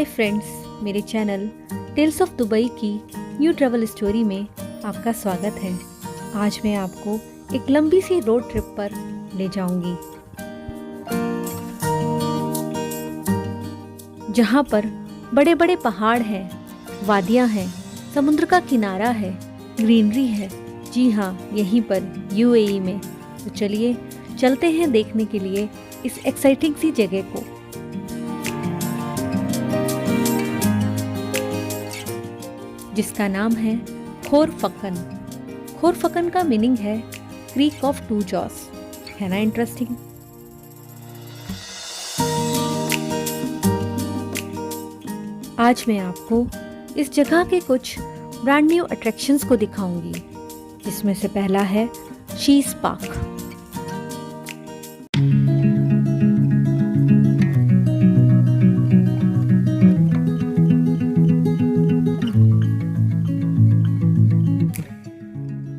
Friends, मेरे channel tales of Dubai की new travel story में आपका स्वागत है। आज मैं आपको एक लंबी सी रोड ट्रिप पर ले जाऊंगी, जहां पर बड़े बड़े पहाड़ हैं, वादियां हैं, समुद्र का किनारा है, ग्रीनरी है। जी हाँ, यहीं पर यूएई में। तो चलिए चलते हैं देखने के लिए इस एक्साइटिंग सी जगह को। जिसका नाम है खोरफकन। खोरफकन का मीनिंग है क्रीक ऑफ टू जॉस। है ना इंटरेस्टिंग? आज मैं आपको इस जगह के कुछ ब्रांड न्यू अट्रैक्शंस को दिखाऊंगी, जिसमें से पहला है शीस पार्क।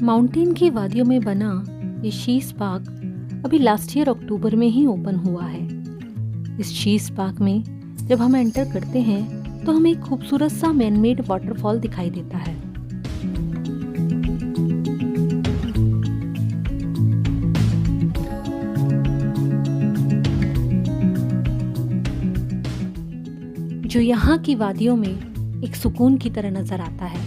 माउंटेन की वादियों में बना ये शीस पार्क अभी लास्ट ईयर अक्टूबर में ही ओपन हुआ है। इस शीस पार्क में जब हम एंटर करते हैं तो हमें एक खूबसूरत सा मैनमेड वाटरफॉल दिखाई देता है। जो यहाँ की वादियों में एक सुकून की तरह नजर आता है।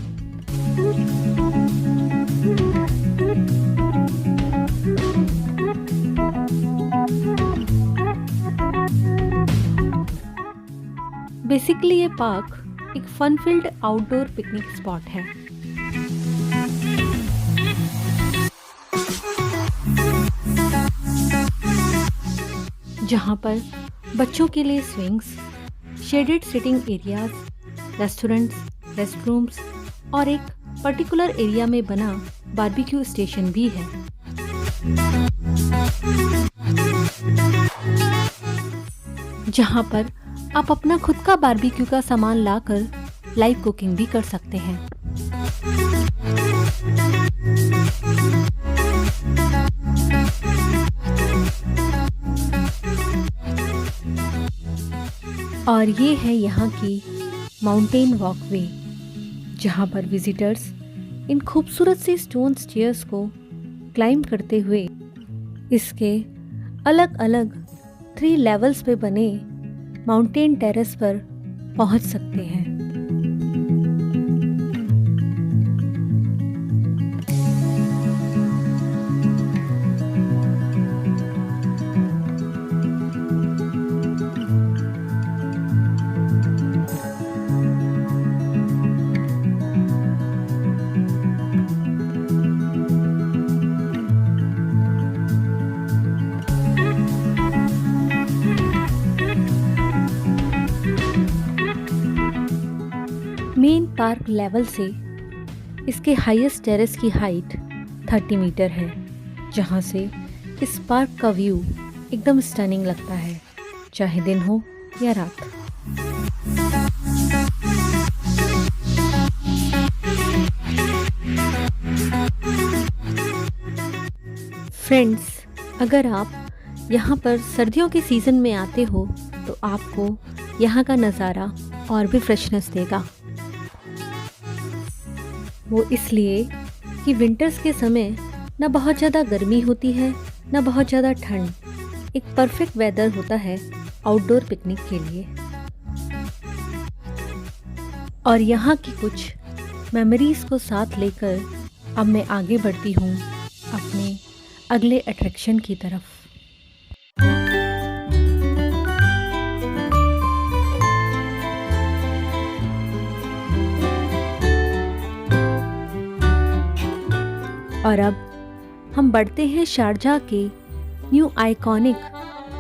बेसिकली ये पार्क एक fun field outdoor picnic spot है। जहां पर बच्चों के लिए swings, shaded sitting areas, restaurants, restrooms और एक पर्टिकुलर एरिया में बना बारबेक्यू स्टेशन भी है। जहां पर आप अपना खुद का बारबेक्यू का सामान लाकर लाइव कुकिंग भी कर सकते हैं। और ये है यहाँ की माउंटेन वॉकवे, जहाँ पर विजिटर्स इन खूबसूरत सी स्टोन स्टेयर्स को क्लाइंब करते हुए इसके अलग अलग 3 लेवल्स पे बने माउंटेन टेरेस पर पहुंच सकते हैं। मेन पार्क लेवल से इसके हाईएस्ट टेरेस की हाइट 30 मीटर है, जहां से इस पार्क का व्यू एकदम स्टनिंग लगता है, चाहे दिन हो या रात। फ्रेंड्स, अगर आप यहाँ पर सर्दियों के सीज़न में आते हो तो आपको यहाँ का नज़ारा और भी फ्रेशनेस देगा। वो इसलिए कि विंटर्स के समय ना बहुत ज़्यादा गर्मी होती है, ना बहुत ज़्यादा ठंड। एक परफेक्ट वेदर होता है आउटडोर पिकनिक के लिए। और यहाँ की कुछ मेमोरीज को साथ लेकर अब मैं आगे बढ़ती हूँ अपने अगले अट्रैक्शन की तरफ। और अब हम बढ़ते हैं शारजाह के न्यू आइकॉनिक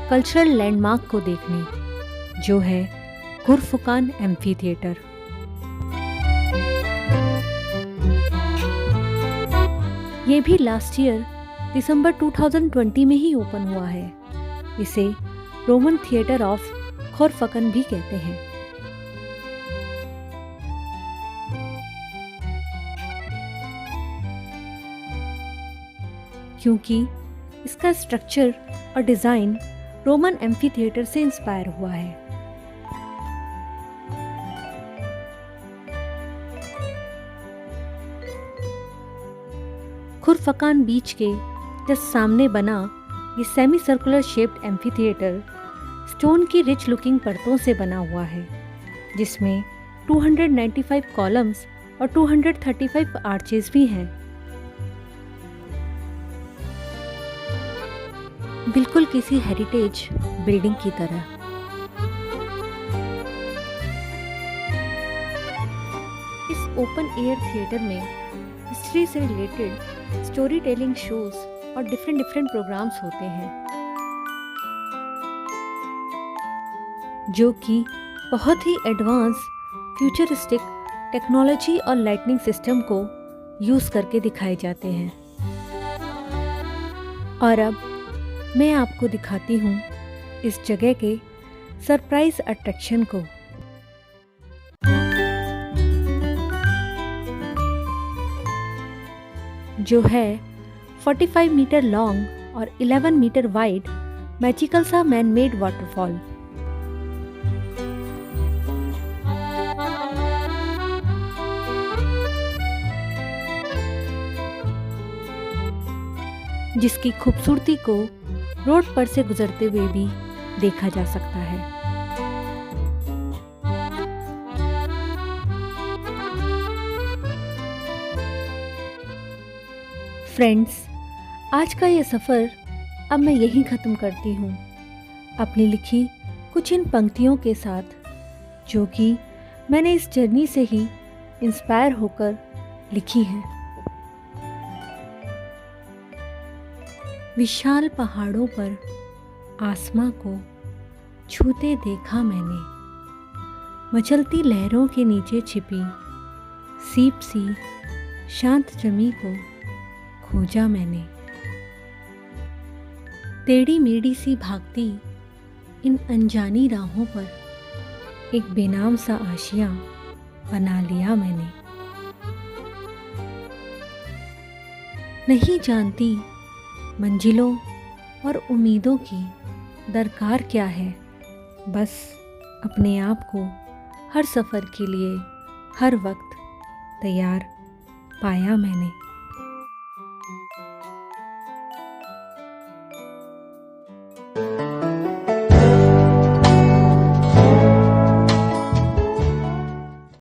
कल्चरल लैंडमार्क को देखने, जो है खुरफुकान एम्फी थिएटर। ये भी लास्ट ईयर दिसंबर 2020 में ही ओपन हुआ है। इसे रोमन थिएटर ऑफ खोरफकन भी कहते हैं। क्योंकि इसका स्ट्रक्चर और डिज़ाइन रोमन एम्फी थिएटर से इंस्पायर हुआ है। खुरफकान बीच के जस्ट सामने बना ये semi circular shaped amphi theatre stone की रिच लुकिंग परतों से बना हुआ है, जिसमें 295 कॉलम्स और 235 आर्चेस भी हैं। बिल्कुल किसी हेरिटेज बिल्डिंग की तरह। इस ओपन एयर थिएटर में हिस्ट्री से रिलेटेड स्टोरी टेलिंग शोज और डिफरेंट प्रोग्राम्स होते हैं, जो कि बहुत ही एडवांस फ्यूचरिस्टिक टेक्नोलॉजी और लाइटनिंग सिस्टम को यूज़ करके दिखाए जाते हैं। और अब मैं आपको दिखाती हूँ इस जगह के सरप्राइज अट्रैक्शन को। जो है 45 मीटर लॉन्ग और 11 मीटर वाइड मैजिकल सा मैन मेड वाटरफॉल। जिसकी खूबसूरती को रोड पर से गुजरते हुए भी देखा जा सकता है। फ्रेंड्स, आज का ये सफ़र अब मैं यहीं ख़त्म करती हूँ, अपनी लिखी कुछ इन पंक्तियों के साथ, जो कि मैंने इस जर्नी से ही इंस्पायर होकर लिखी हैं। विशाल पहाड़ों पर आसमां को छूते देखा मैंने, मचलती लहरों के नीचे छिपी सीप सी शांत जमी को खोजा मैंने। टेढ़ी मेढ़ी सी भागती इन अनजानी राहों पर एक बेनाम सा आशियाँ बना लिया मैंने। नहीं जानती मंजिलों और उम्मीदों की दरकार क्या है, बस अपने आप को हर सफ़र के लिए हर वक्त तैयार पाया मैंने।